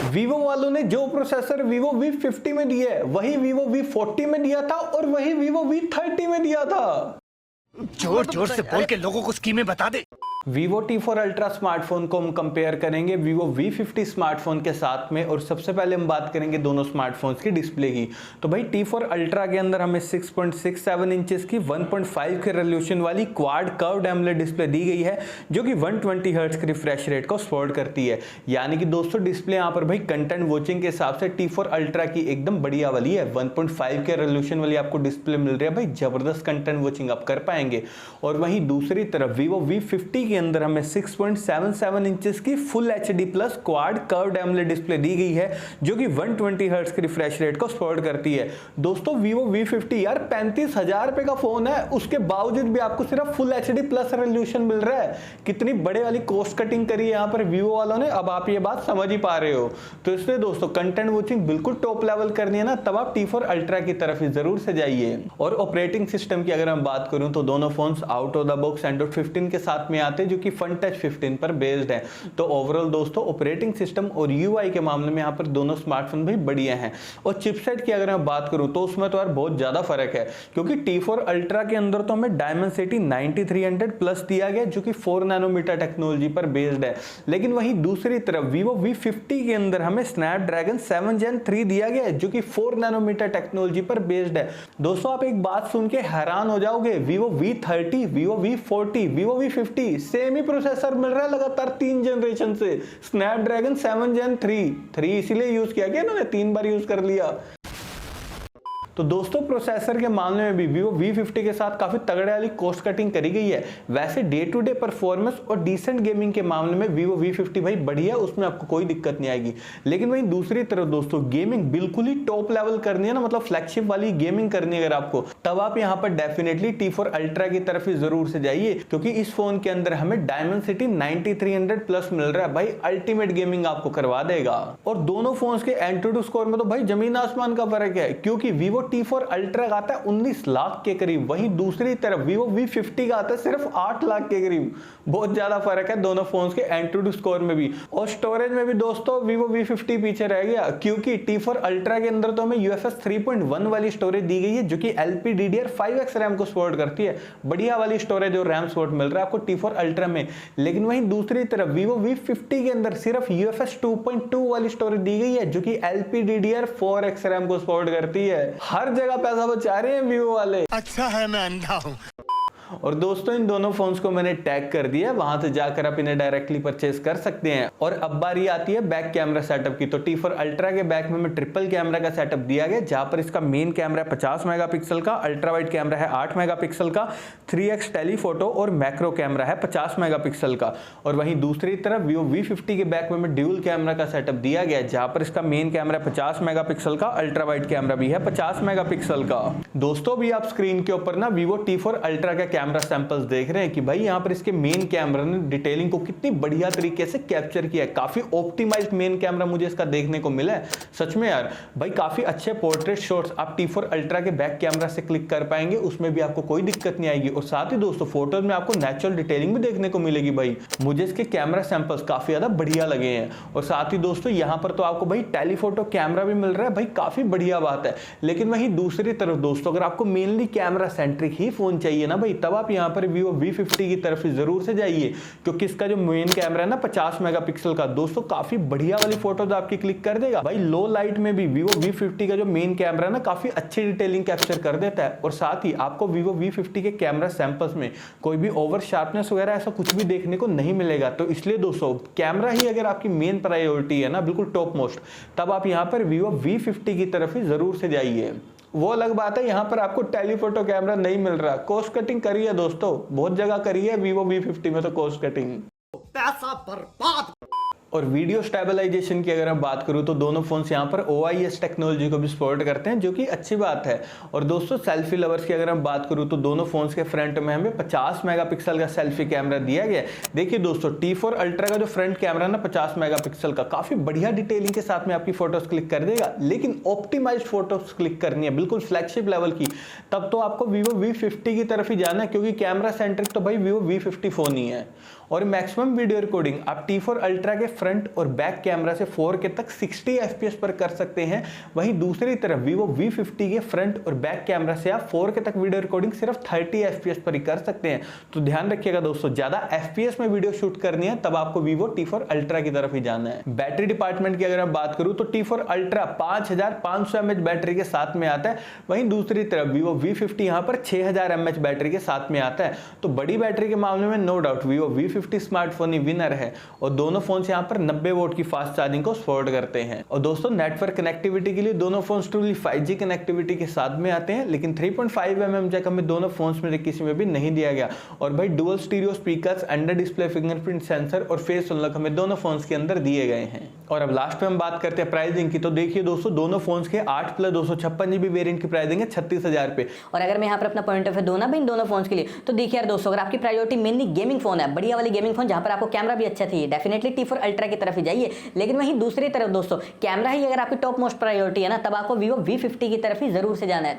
Vivo वालों ने जो प्रोसेसर वीवो V50 में दिया है वही वीवो V40 में दिया था और वही वीवो V30 में दिया था। जोर जोर से बोल के लोगों को स्कीमें बता दे। Vivo T4 Ultra स्मार्टफोन को हम कंपेयर करेंगे Vivo V50 स्मार्टफोन के साथ में, और सबसे पहले हम बात करेंगे दोनों स्मार्टफोन्स की डिस्प्ले की। तो भाई T4 Ultra के अंदर हमें 6.67 इंचेस की 1.5 के रेजोल्यूशन वाली क्वाड कर्व्ड एमोलेड डिस्प्ले दी गई है जो कि 120 हर्ट्ज के रिफ्रेश रेट को सपोर्ट करती है। यानी कि दोस्तों डिस्प्ले यहाँ पर भाई कंटेंट वॉचिंग के हिसाब से T4 Ultra की एकदम बढ़िया वाली है। 1.5 के रेजोल्यूशन वाली आपको डिस्प्ले मिल रही है भाई, जबरदस्त कंटेंट वॉचिंग आप कर पाएंगे। और वहीं दूसरी तरफ Vivo V50 के अंदर हमें 6.77 इंचेस की full HD plus quad curved AMOLED display दी गई है जो कि 120 हर्ट्ज के रिफ्रेश रेट को सपोर्ट करती है। दोस्तों Vivo V50 यार 35,000 रुपए का फोन है, उसके बावजूद भी आपको सिर्फ फुल HD प्लस रेजोल्यूशन मिल रहा है। कितनी बड़े वाली कॉस्ट कटिंग करी है यहाँ पर Vivo वालों ने, अब आप ये बात समझ ही पा रहे हो। तो इसलिए दोस्तों कंटेंट वॉचिंग बिल्कुल टॉप लेवल करनी है ना, तब आप T4 Ultra की तरफ ही जरूर से जाइए। और ऑपरेटिंग सिस्टम की अगर हम बात करूं तो दोनों phones out of the box Android 15 के साथ में आते हैं जो कि फन टच 15 पर बेस्ड है। तो ओवरऑल दोस्तों ऑपरेटिंग सिस्टम और यूआई के मामले में यहाँ पर दोनों स्मार्टफोन भी बढ़िया हैं। और चिपसेट की अगर मैं बात करूं तो उसमें तो यार बहुत ज्यादा फर्क है, क्योंकि T4 Ultra के अंदर तो हमें Dimensity 9300 प्लस दिया गया जो कि 4 नैनोमीटर टेक्नोलॉजी पर बेस्ड है। लेकिन वहीं दूसरी तरफ Vivo V50 के अंदर हमें Snapdragon 7 Gen 3 दिया गया है जो कि 4 नैनोमीटर टेक्नोलॉजी पर बेस्ड है। दोस्तों आप एक बात सुन के हैरान हो जाओगे, Vivo V30, Vivo V40, Vivo V50 same ही प्रोसेसर मिल रहा है लगातार 3 जनरेशन से। स्नैपड्रैगन 7 Gen 3 इसीलिए यूज किया गया, इन्होंने 3 बार यूज कर लिया। तो दोस्तों प्रोसेसर के मामले में भी Vivo V50 के साथ काफी तगड़े वाली कॉस्ट कटिंग करी गई है। वैसे डे टू डे परफॉर्मेंस और डिसेंट गेमिंग के मामले में Vivo V50 भाई बढ़िया, उसमें आपको कोई दिक्कत नहीं आएगी। लेकिन वहीं दूसरी तरफ दोस्तों गेमिंग बिल्कुल ही टॉप लेवल करनी है ना, मतलब फ्लैगशिप वाली गेमिंग करनी है अगर आपको, तब आप यहाँ पर डेफिनेटली T4 Ultra की तरफ ही जरूर से जाइए, क्योंकि इस फोन के अंदर हमें Dimensity 9300 प्लस मिल रहा है भाई, अल्टीमेट गेमिंग आपको करवा देगा। और दोनों फोन के एंट्री स्कोर में तो भाई जमीन आसमान का फर्क है, क्योंकि Vivo T4 Ultra का आता है 19 लाख के करीब, वहीं दूसरी तरफ Vivo V50 का आता है सिर्फ 8 लाख के करीब। बहुत ज्यादा फर्क है दोनों फोन्स के एंट्री स्कोर में भी। और स्टोरेज में भी दोस्तों Vivo V50 पीछे रह गया, क्योंकि T4 Ultra के अंदर तो हमें UFS 3.1 वाली स्टोरेज दी गई है जो कि LPDDR5X रैम को सपोर्ट करती है। बढ़िया वाली स्टोरेज और रैम सपोर्ट मिल रहा है आपको T4 Ultra में। लेकिन वहीं दूसरी तरफ Vivo V50 के अंदर सिर्फ UFS 2.2 वाली स्टोरेज दी गई है जो कि LPDDR4X रैम को सपोर्ट करती है। हर जगह पैसा बचा रहे हैं Vivo वाले। अच्छा है मैं अंधा हूं। और दोस्तों इन दोनों फोन्स को मैंने टैग कर दिया, वहां से जाकर आप इन्हें डायरेक्टली परचेज कर सकते हैं। और अब बारी आती है बैक कैमरा सेटअप की। तो T4 Ultra के बैक में हमें ट्रिपल कैमरा का सेटअप दिया गया, जहां पर इसका मेन कैमरा है 50 मेगापिक्सल का, अल्ट्रा वाइड कैमरा है 8 मेगापिक्सल का, 3x टेलीफोटो और मैक्रो कैमरा है 50 मेगापिक्सल का। और वहीं दूसरी तरफ Vivo V50 के बैक में हमें ड्यूल कैमरा का सेटअप दिया गया, जहां पर इसका मेन कैमरा 50 मेगापिक्सल का, अल्ट्रा वाइड कैमरा भी है 50 मेगापिक्सल का। दोस्तों भी आप स्क्रीन के ऊपर ना Vivo T4 Ultra का कैमरा सैंपल्स देख रहे हैं कि भाई यहाँ पर इसके मेन कैमरा ने डिटेलिंग को कितनी बढ़िया तरीके से कैप्चर किया है। काफी ऑप्टिमाइज्ड मेन कैमरा मुझे इसका देखने को मिला है। सच में यार भाई काफी अच्छे पोर्ट्रेट शॉट्स आप T4 Ultra के बैक कैमरा से क्लिक कर पाएंगे, उसमें भी आपको कोई दिक्कत नहीं आएगी। और साथ ही दोस्तों फोटोज में आपको नेचुरल डिटेलिंग भी देखने को मिलेगी। भाई मुझे इसके कैमरा सैंपल्स काफी ज्यादा बढ़िया लगे हैं। और साथ ही दोस्तों यहाँ पर तो आपको भाई टेलीफोटो कैमरा भी मिल रहा है, भाई काफी बढ़िया बात है। लेकिन वहीं दूसरी तरफ दोस्तों अगर आपको मेनली कैमरा सेंट्रिक ही फोन चाहिए ना भाई, तब आप यहाँ पर Vivo V50 की तरफ से जरूर से जाइए, क्योंकि इसका जो मेन कैमरा है ना 50 मेगापिक्सल का, दोस्तों काफी बढ़िया वाली फोटोज आपकी क्लिक कर देगा। भाई लो लाइट में भी Vivo V50 का जो मेन कैमरा है ना काफी अच्छी डिटेलिंग कैप्चर कर देता है। और साथ ही आपको Vivo V50 के कैमरा सैंपल्स में कोई भी ओवर शार्पनेस वगैरह ऐसा कुछ भी देखने को नहीं मिलेगा। तो इसलिए दोस्तों कैमरा ही अगर आपकी मेन प्रायोरिटी है ना, बिल्कुल टॉप मोस्ट, तब आप यहाँ पर Vivo V50 की तरफ ही जरूर से जाइए। वो अलग बात है यहाँ पर आपको टेलीफोटो कैमरा नहीं मिल रहा। कॉस्ट कटिंग करी है दोस्तों, बहुत जगह करी है Vivo V50 में तो कॉस्ट कटिंग, पैसा बर्बाद। और वीडियो स्टेबलाइजेशन की अगर मैं बात करूं तो दोनों फोन्स यहां पर OIS टेक्नोलॉजी को भी सपोर्ट करते हैं, जो कि अच्छी बात है। और दोस्तों सेल्फी लवर्स की अगर मैं बात करूं तो दोनों फोन्स के फ्रंट में हमें 50 मेगापिक्सल का सेल्फी कैमरा दिया गया है। देखिए दोस्तों T4 Ultra का जो फ्रंट कैमरा ना 50 मेगापिक्सल का, काफी बढ़िया डिटेलिंग के साथ में आपकी फोटोज क्लिक कर देगा। लेकिन ऑप्टिमाइज्ड फोटोज क्लिक करनी है बिल्कुल फ्लैगशिप लेवल की, तब तो आपको Vivo V50 की तरफ ही जाना है, क्योंकि कैमरा सेंट्रिक तो भाई Vivo V50 फोन ही है। और मैक्सिमम वीडियो रिकॉर्डिंग आप T4 अल्ट्रा के फ्रंट और बैक कैमरा से 4K तक 60 FPS पर कर सकते हैं। वहीं दूसरी तरफ Vivo V50 के फ्रंट और बैक कैमरा से आप 4K तक वीडियो रिकॉर्डिंग सिर्फ 30 FPS पर ही कर सकते हैं। तो ध्यान रखिएगा दोस्तों, ज्यादा FPS में वीडियो शूट करनी है तब आपको Vivo T4 अल्ट्रा की तरफ ही जाना है। बैटरी डिपार्टमेंट की अगर मैं बात करूं तो T4 अल्ट्रा 5500 mAh बैटरी के साथ में आता है। वहीं दूसरी तरफ Vivo V50 यहां पर 6000 mAh बैटरी के साथ में आता है। तो बड़ी बैटरी के मामले में no doubt Vivo V50 smartphone ही विनर है और दोनों फोन यहां पर 90 वोल्ट की फास्ट चार्जिंग को सपोर्ट करते हैं। और दोस्तों नेटवर्क कनेक्टिविटी के लिए दोनों फोन ट्रूली 5G कनेक्टिविटी के साथ में आते हैं, लेकिन 3.5 mm जैक हमें दोनों फोन्स में किसी में भी नहीं दिया गया। और भाई dual stereo speakers, under display fingerprint sensor और फेस अनलॉक हमें दोनों फोन्स के अंदर दिए गए हैं। और अब लास्ट पे हम बात करते हैं प्राइसिंग की। तो देखिए दोस्तों, दोनों फोन्स के 8+256GB वेरिएंट की प्राइसिंग है 36,000 पे। और अगर मैं यहाँ पर अपना पॉइंट ऑफ व्यू दूं ना भाई इन दोनों फोन्स के लिए, तो देखिए यार दोस्तों, अगर आपकी प्रायोरिटी मेनली गेमिंग फोन है, बढ़िया वाली गेमिंग फोन जहां पर आपको कैमरा भी अच्छा चाहिए, डेफिनेटली T4 अल्ट्रा की तरफ ही जाइए। लेकिन वहीं दूसरी तरफ दोस्तों कैमरा ही अगर आपकी टॉप मोस्ट प्रायोरिटी है ना, तब आपको Vivo V50 की तरफ ही जरूर से जाना है।